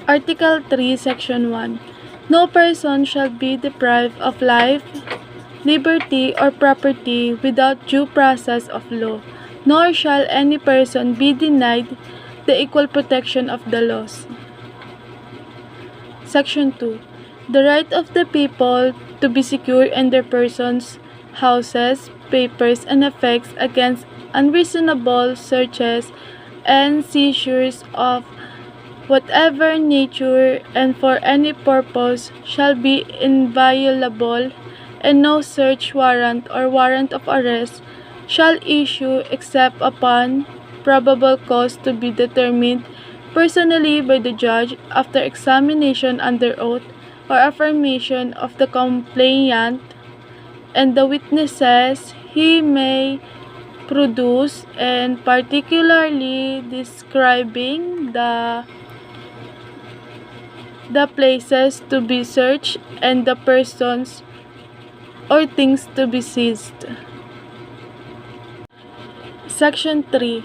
Article 3, Section 1. No person shall be deprived of life, liberty, or property without due process of law, nor shall any person be denied the equal protection of the laws. Section 2. The right of the people to be secure in their persons, houses, papers, and effects against unreasonable searches and seizures of whatever nature and for any purpose shall be inviolable, and no search warrant or warrant of arrest shall issue except upon probable cause to be determined personally by the judge after examination under oath or affirmation of the complainant and the witnesses he may produce, and particularly describing the places to be searched and the persons or things to be seized. Section 3.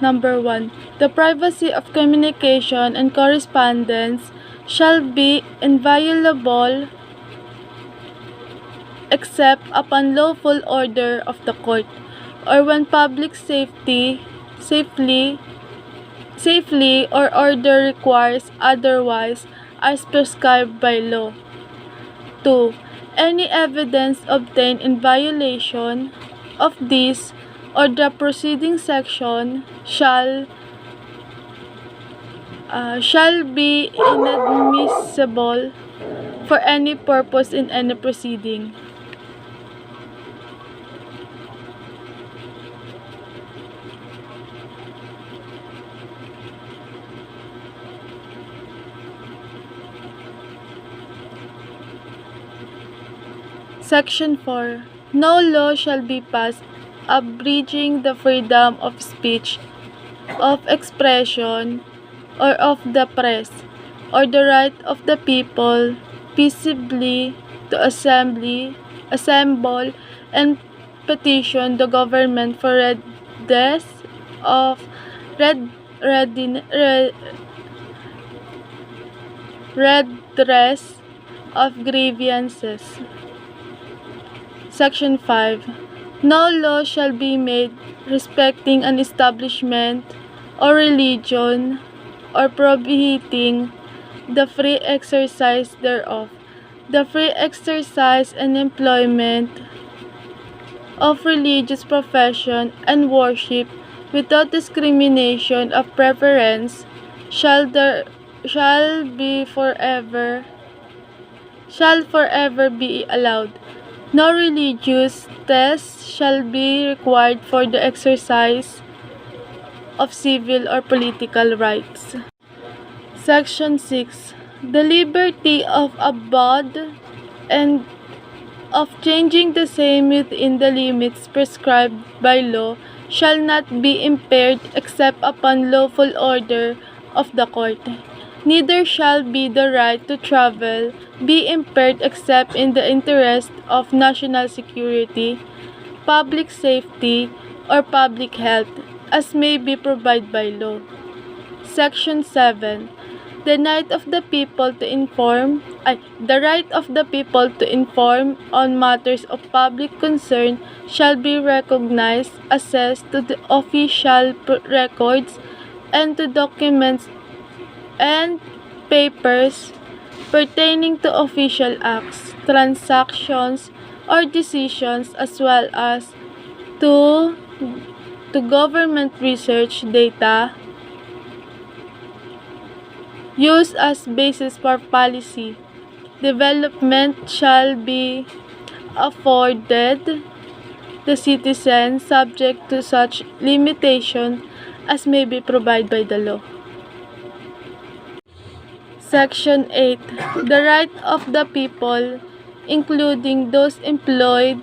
Number 1. The privacy of communication and correspondence shall be inviolable except upon lawful order of the court, or when public safety or order requires otherwise as prescribed by law. 2. Any evidence obtained in violation of this or the preceding section shall be inadmissible for any purpose in any proceeding. Section 4. No law shall be passed abridging the freedom of speech, of expression, or of the press, or the right of the people peaceably to assemble and petition the government for redress of grievances. Section 5. No law shall be made respecting an establishment or religion or prohibiting the free exercise thereof, the free exercise and employment of religious profession and worship without discrimination of preference shall forever be allowed. No religious test shall be required for the exercise of civil or political rights. Section 6. The liberty of abode and of changing the same within the limits prescribed by law shall not be impaired except upon lawful order of the court. Neither shall be the right to travel be impaired except in the interest of national security, public safety, or public health, as may be provided by law. Section 7. The right of the people to inform on matters of public concern shall be recognized, accessed to the official records and to documents and papers pertaining to official acts, transactions, or decisions, as well as to government research data used as basis for policy development shall be afforded the citizen subject to such limitation as may be provided by the law. Section 8. The right of the people, including those employed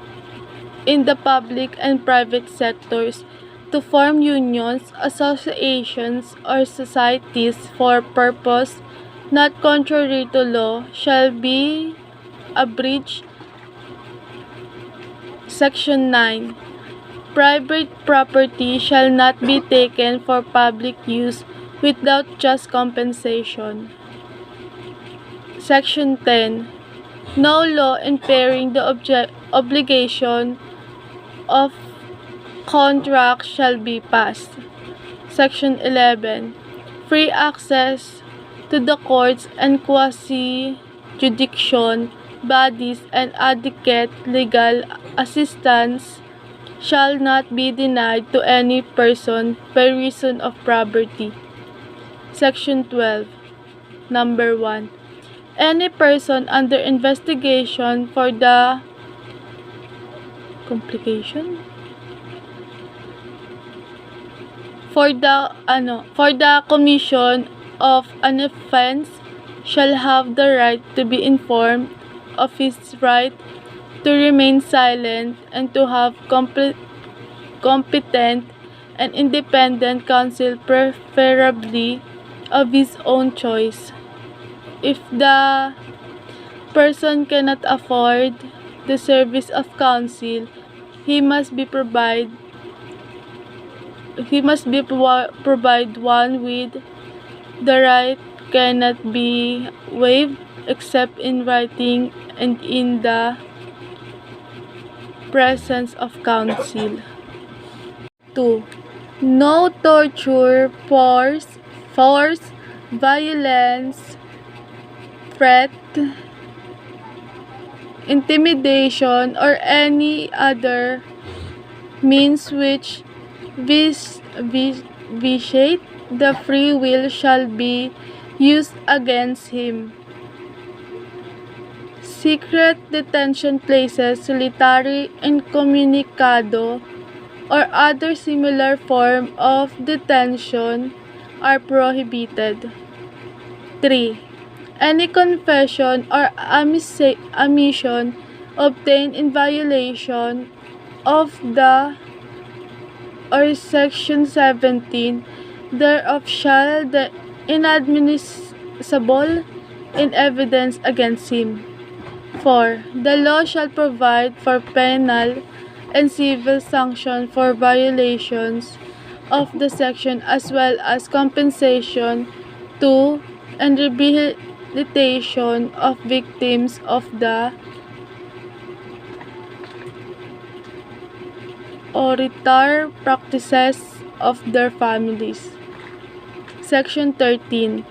in the public and private sectors, to form unions, associations, or societies for purpose not contrary to law shall be abridged. Section 9. Private property shall not be taken for public use without just compensation. Section 10. No law impairing the obligation of contract shall be passed. Section 11. Free access to the courts and quasi-jurisdiction bodies and adequate legal assistance shall not be denied to any person by reason of property. Section 12. Number 1. Any person under investigation for the complication for the commission of an offense shall have the right to be informed of his right to remain silent and to have competent and independent counsel, preferably of his own choice. If the person cannot afford the service of counsel, he must be provide one with the right cannot be waived except in writing and in the presence of counsel. 2. No torture, force, violence, threat, intimidation, or any other means which vitiate the free will shall be used against him. Secret detention places, solitary incommunicado, or other similar form of detention are prohibited. 3. Any confession or admission obtained in violation of the or Section 17 thereof shall be inadmissible in evidence against him. 4. The law shall provide for penal and civil sanction for violations of the section as well as compensation to and rehabilitation of victims of the auditor practices of their families. Section 13.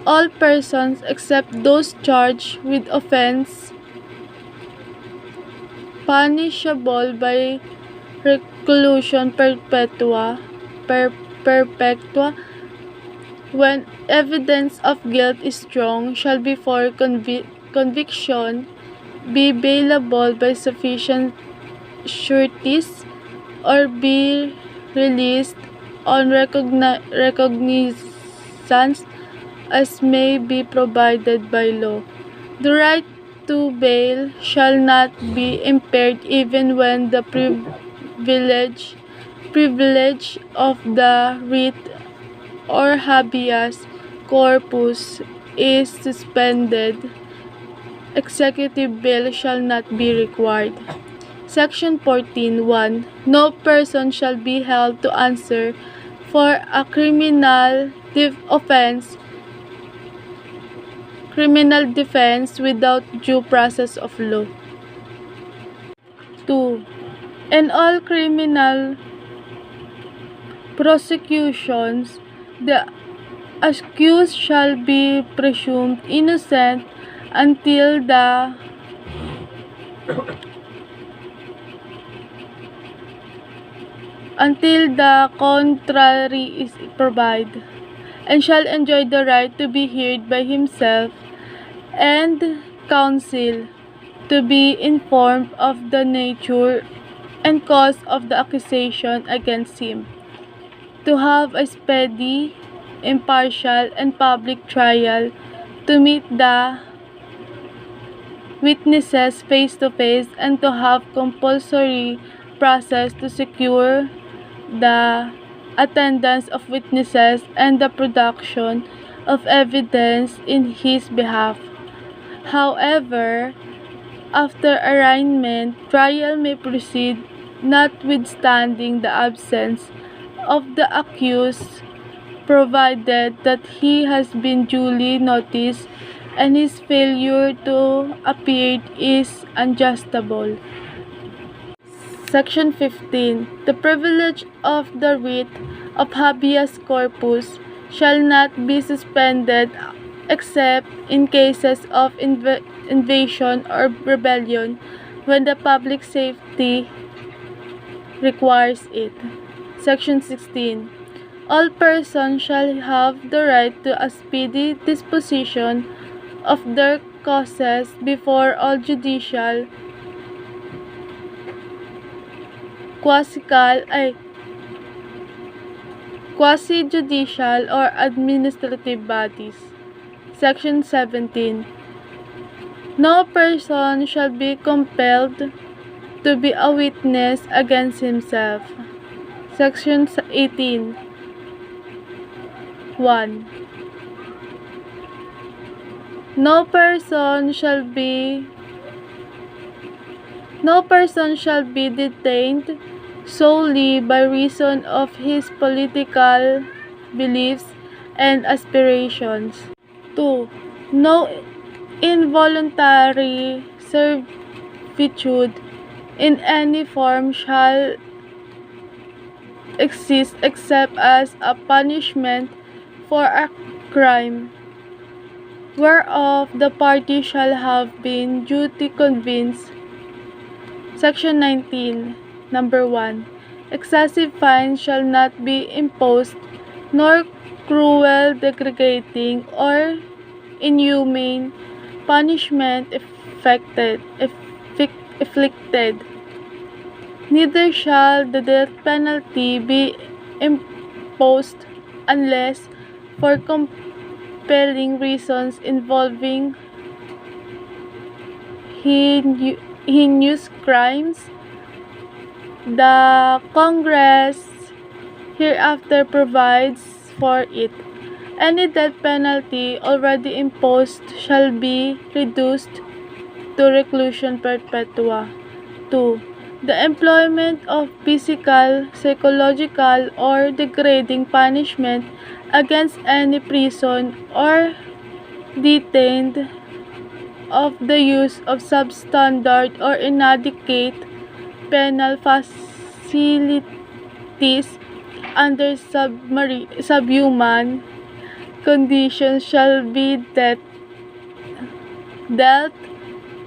All persons except those charged with offense punishable by reclusion perpetua when evidence of guilt is strong shall before conviction be bailable by sufficient sureties or be released on recognizance as may be provided by law. The right to bail shall not be impaired even when the privilege of the writ or habeas corpus is suspended. Executive bail shall not be required. Section 14.1. No person shall be held to answer for a criminal defense without due process of law. 2. In all criminal prosecutions, the accused shall be presumed innocent until the contrary is proved, and shall enjoy the right to be heard by himself and counsel, to be informed of the nature and cause of the accusation against him, to have a speedy, impartial, and public trial, to meet the witnesses face to face, and to have compulsory process to secure the attendance of witnesses and the production of evidence in his behalf. However, after arraignment, trial may proceed notwithstanding the absence of the accused provided that he has been duly noticed and his failure to appear is unjustifiable. Section 15. The privilege of the writ of habeas corpus shall not be suspended except in cases of invasion or rebellion when the public safety requires it. Section 16. All persons shall have the right to a speedy disposition of their causes before all judicial, quasi-judicial or administrative bodies. Section 17. No person shall be compelled to be a witness against himself. Section 18. 1. No person shall be detained solely by reason of his political beliefs and aspirations. 2. No involuntary servitude in any form shall exist except as a punishment for a crime whereof the party shall have been duly convinced. Section 19. Number 1. Excessive fines shall not be imposed, nor cruel, degrading, or inhumane punishment inflicted. Neither shall the death penalty be imposed unless for compelling reasons involving heinous crimes. The Congress hereafter provides for it. Any death penalty already imposed shall be reduced to reclusion perpetua. 2. The employment of physical, psychological, or degrading punishment against any prison or detained of the use of substandard or inadequate penal facilities under subhuman conditions shall be dealt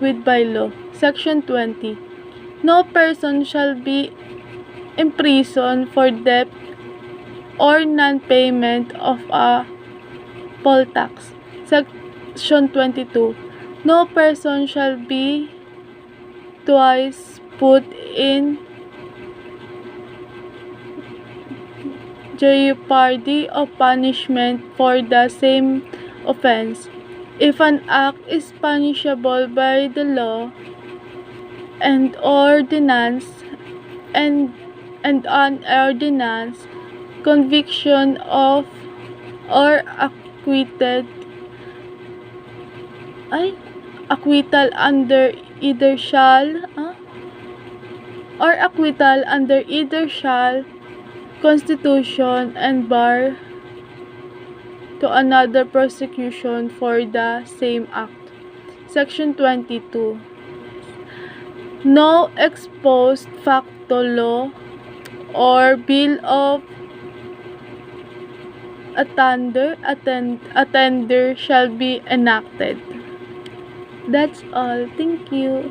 with by law. Section 20. No person shall be imprisoned for debt or non-payment of a poll tax. Section 22. No person shall be twice put in jeopardy of punishment for the same offense. If an act is punishable by the law and an ordinance, conviction of or acquittal under either shall constitution and bar to another prosecution for the same act. Section 22. No ex post facto law or bill of attainder shall be enacted. That's all. Thank you.